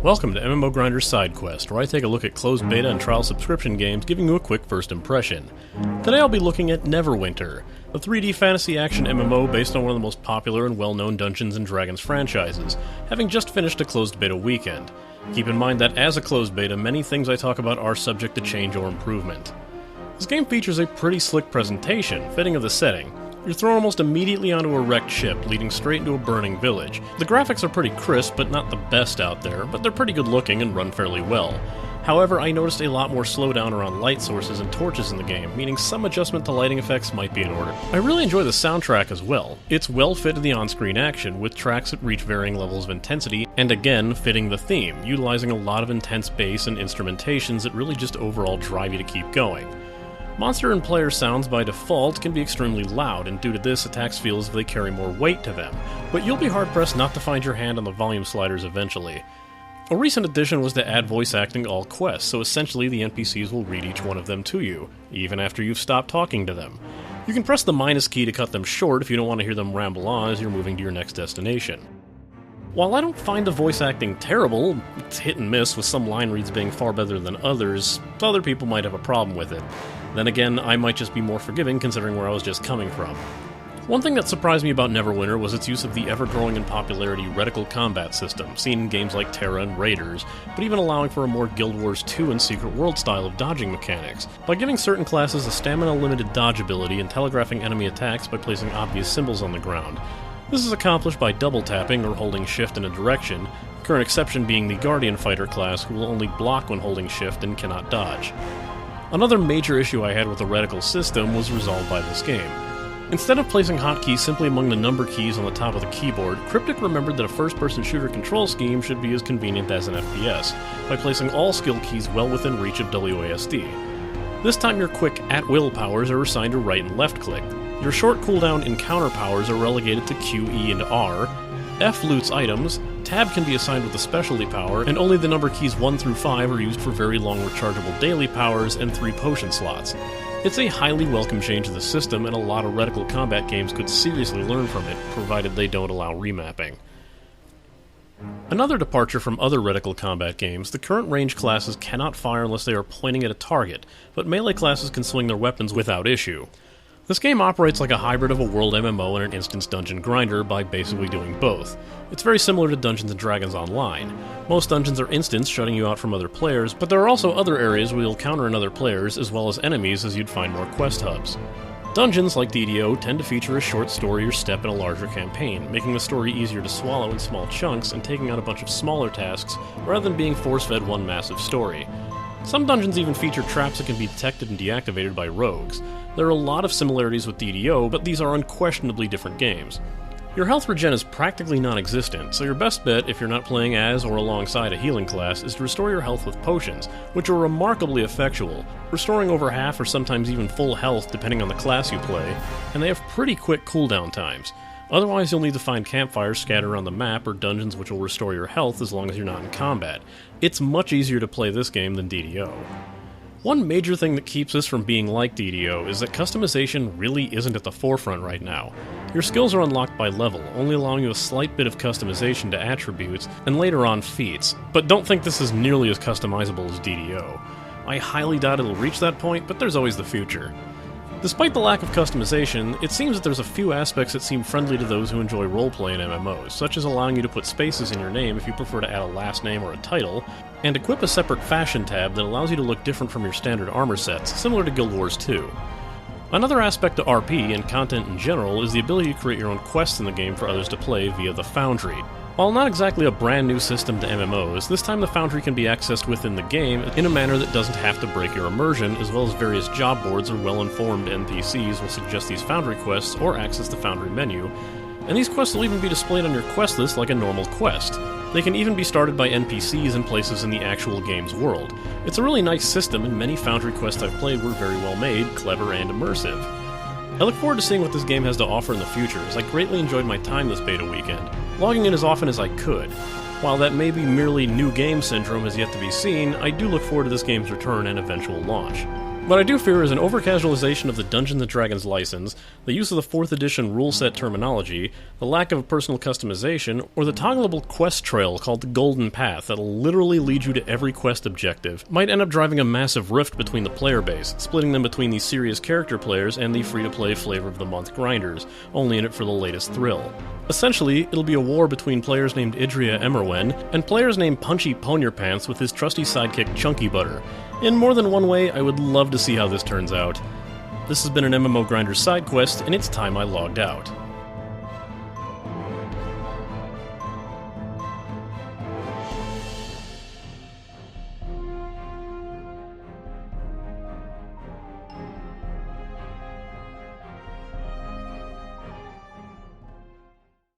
Welcome to MMO Grinder's Sidequest, where I take a look at closed beta and trial subscription games, giving you a quick first impression. Today I'll be looking at Neverwinter, a 3D fantasy action MMO based on one of the most popular and well-known Dungeons & Dragons franchises, having just finished a closed beta weekend. Keep in mind that as a closed beta, many things I talk about are subject to change or improvement. This game features a pretty slick presentation, fitting of the setting. You're thrown almost immediately onto a wrecked ship, leading straight into a burning village. The graphics are pretty crisp, but not the best out there, but they're pretty good looking and run fairly well. However, I noticed a lot more slowdown around light sources and torches in the game, meaning some adjustment to lighting effects might be in order. I really enjoy the soundtrack as well. It's well fit to the on-screen action, with tracks that reach varying levels of intensity, and again, fitting the theme, utilizing a lot of intense bass and instrumentations that really just overall drive you to keep going. Monster and player sounds by default can be extremely loud, and due to this, attacks feel as if they carry more weight to them, but you'll be hard-pressed not to find your hand on the volume sliders eventually. A recent addition was to add voice acting to all quests, so essentially the NPCs will read each one of them to you, even after you've stopped talking to them. You can press the minus key to cut them short if you don't want to hear them ramble on as you're moving to your next destination. While I don't find the voice acting terrible, it's hit and miss with some line reads being far better than others, other people might have a problem with it. Then again, I might just be more forgiving considering where I was just coming from. One thing that surprised me about Neverwinter was its use of the ever-growing in popularity reticle combat system, seen in games like Terra and Raiders, but even allowing for a more Guild Wars 2 and Secret World style of dodging mechanics, by giving certain classes a stamina-limited dodge ability and telegraphing enemy attacks by placing obvious symbols on the ground. This is accomplished by double-tapping or holding shift in a direction, the current exception being the Guardian Fighter class, who will only block when holding shift and cannot dodge. Another major issue I had with the reticle system was resolved by this game. Instead of placing hotkeys simply among the number keys on the top of the keyboard, Cryptic remembered that a first-person shooter control scheme should be as convenient as an FPS, by placing all skill keys well within reach of WASD. This time your quick at-will powers are assigned to right and left click. Your short cooldown encounter powers are relegated to Q, E, and R. F loots items, Tab can be assigned with a specialty power, and only the number keys 1 through 5 are used for very long rechargeable daily powers and 3 potion slots. It's a highly welcome change to the system, and a lot of reticle combat games could seriously learn from it, provided they don't allow remapping. Another departure from other reticle combat games, the current range classes cannot fire unless they are pointing at a target, but melee classes can swing their weapons without issue. This game operates like a hybrid of a world MMO and an instance dungeon grinder by basically doing both. It's very similar to Dungeons & Dragons Online. Most dungeons are instance, shutting you out from other players, but there are also other areas where you'll counter in other players, as well as enemies as you'd find more quest hubs. Dungeons, like DDO, tend to feature a short story or step in a larger campaign, making the story easier to swallow in small chunks and taking on a bunch of smaller tasks, rather than being force-fed one massive story. Some dungeons even feature traps that can be detected and deactivated by rogues. There are a lot of similarities with DDO, but these are unquestionably different games. Your health regen is practically non-existent, so your best bet if you're not playing as or alongside a healing class is to restore your health with potions, which are remarkably effectual, restoring over half or sometimes even full health depending on the class you play, and they have pretty quick cooldown times. Otherwise, you'll need to find campfires scattered around the map or dungeons which will restore your health as long as you're not in combat. It's much easier to play this game than DDO. One major thing that keeps this from being like DDO is that customization really isn't at the forefront right now. Your skills are unlocked by level, only allowing you a slight bit of customization to attributes, and later on feats, but don't think this is nearly as customizable as DDO. I highly doubt it'll reach that point, but there's always the future. Despite the lack of customization, it seems that there's a few aspects that seem friendly to those who enjoy roleplay in MMOs, such as allowing you to put spaces in your name if you prefer to add a last name or a title, and equip a separate fashion tab that allows you to look different from your standard armor sets, similar to Guild Wars 2. Another aspect to RP and content in general is the ability to create your own quests in the game for others to play via the Foundry. While not exactly a brand new system to MMOs, this time the Foundry can be accessed within the game in a manner that doesn't have to break your immersion, as well as various job boards or well-informed NPCs will suggest these Foundry quests or access the Foundry menu, and these quests will even be displayed on your quest list like a normal quest. They can even be started by NPCs in places in the actual game's world. It's a really nice system, and many Foundry quests I've played were very well made, clever, and immersive. I look forward to seeing what this game has to offer in the future, as I greatly enjoyed my time this beta weekend, logging in as often as I could. While that may be merely new game syndrome has yet to be seen, I do look forward to this game's return and eventual launch. What I do fear is an over-casualization of the Dungeons & Dragons license, the use of the 4th edition rule set terminology, the lack of personal customization, or the toggleable quest trail called the Golden Path that'll literally lead you to every quest objective might end up driving a massive rift between the player base, splitting them between the serious character players and the free-to-play flavor-of-the-month grinders, only in it for the latest thrill. Essentially, it'll be a war between players named Idria Emerwen and players named Punchy Ponierpants with his trusty sidekick Chunky Butter. In more than one way, I would love to see how this turns out. This has been an MMO Grinders Sidequest, and it's time I logged out.